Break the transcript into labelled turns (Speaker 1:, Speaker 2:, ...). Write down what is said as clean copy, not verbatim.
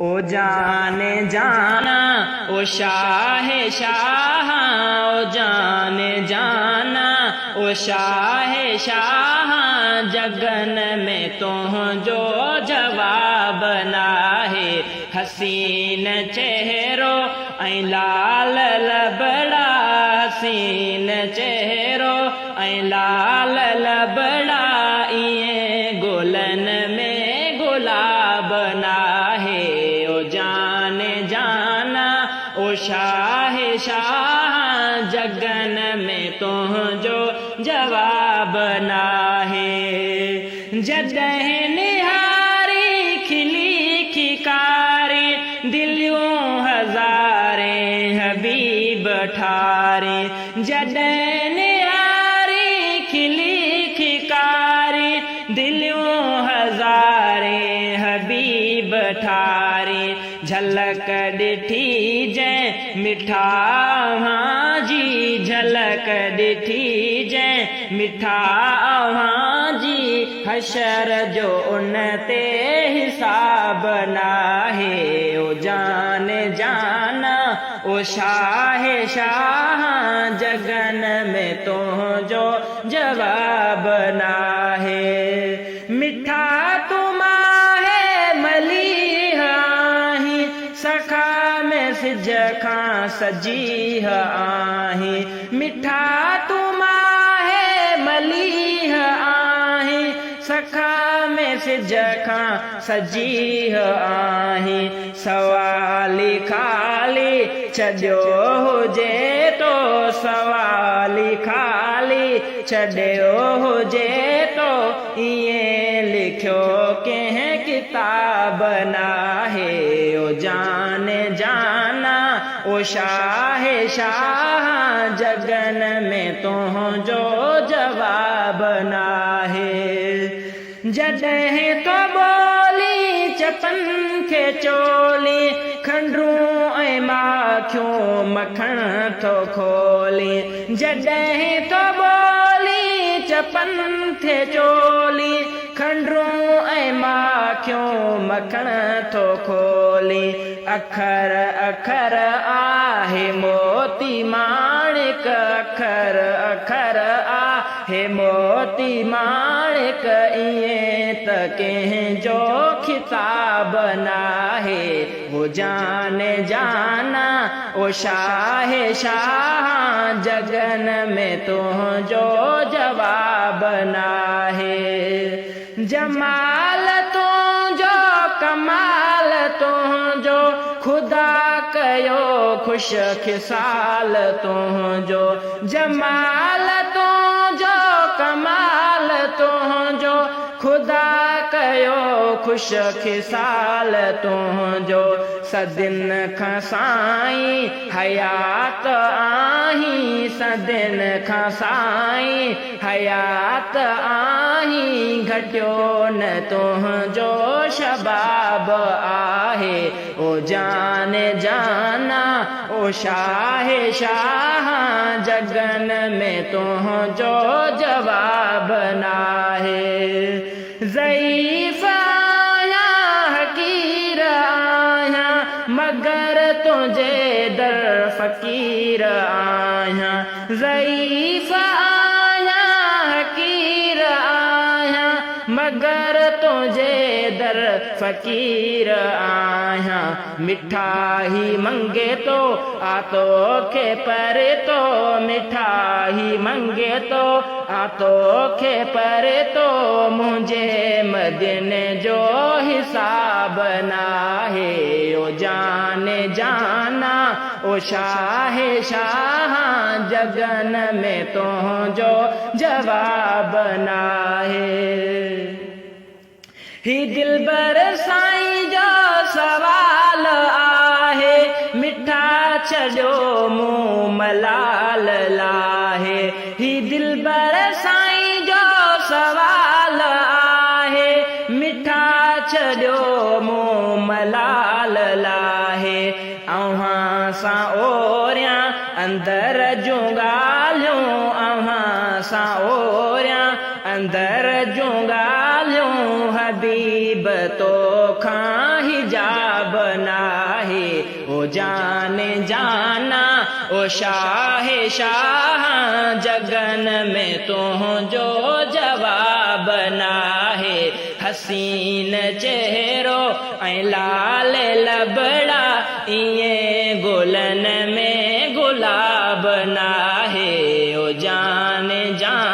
Speaker 1: ओ जाने जाना ओ शाह शाह, ओ जाने जाना ओ शाह शाह, जगन में तुझो जवाब नाहे। हसीन चेहरो ऐं लाल लबड़ा, हसीन चेहरो ऐं लाल लबड़ा, इएं गुलन में गुलाब नाहे। ओ जाने जाना ओ शाह शाह, जगन में तुझो जवाब नाहे। जॾहिं निहारी खिली खिकारी, दिलियूं हज़ारे हबीब ठारे। जॾहिं निहारी खिली खिकारी, दिलियूं हज़ारे हबीब ठारे। झलक ॾिठी जंहिं मिठा जी, झलक ॾिठी जंहिं मिठा जी, हशर जो उन ते हिसाब नाहे। ओ जाने जाना ओ शाह शाह, जगन में तुझो जवाब नाहे। मिठा तुम आहे मलीह आहीं, सखा में सिज खां सजीह आहीं। मिठा तुम आहे मलीह आहीं, सखा में सिज खां सजीह आहीं। सवाली खाली छॾियो हुजे तो, सवाली खाली छॾियो हुजे तो, इएं लिखियो कंहिं किताब नाहे। ओ जाने जाना ओ शाह शाह, जगन में तुझो जवाब नाहे। जॾहिं तो बोली चपन खे चोली, खंडरूं ऐं माखियूं मखण थो खोली। जॾहिं तो बोली चपन थे चोली, खंडरूं ऐं माखियूं मखण थो खोली। अखर अखर आहे मोती माणिक, अखर अखर आहे मोती माणिक, इएं त कंहिंजो खिताब नाहे। वो जाने जाना ओ शाह शाह, जगन में तुझो जवाब नाहे। जमाल तुझो कमाल तुझो, खुदा कयो खुश खिसाल तुझो। जमाल तुझो कमाल तुझो, खुदा कयो खुश खिसाल तुझो। सदिन खां साईं हयात आहीं, सदिन खां साईं हयात आहीं, घटियो न तुझो शबाब आहे। ओ जाने जाना ओ शाह शाह, जगन में तुझो जवाब नाहे। ज़ईफ़ आहियां हकीर आहियां, मगर तुझे दर फ़कीर आहियां। ज़ईफ़ आहियां हकीर आहियां, मगर तुझे दर फ़कीर आहियां। मिठा ही मंगे तो आतो खे परे तो, मिठा ही मंगे तो आतो खे परे तो, मुंहिंजे मदीने जो हिसाब नाहे। ओ जाने जाना ओ शाह शाह, जगन में तुझो जवाब नाहे। ही दिलबर साईं जो सवाल आहे, मिठा छॾियो मूं मलाल लाहे। ही दिलबर साईं जो सवाल आहे, मिठा छॾियो मूं मलाल लाहे। अव्हां सां ओरियां अंदर जूं ॻाल्हियूं, अव्हां सां ओरियां अंदर जूं ॻाल्हियूं, हबीब तो खां हिजाब नाहे ओ जाने जाना ओ शाह शाह जगन में तुझो जवाब नाहे हसीन चेहरो ऐं लाल लबड़ा इए गुलन में गुलाब नाहे ओ जाने जाना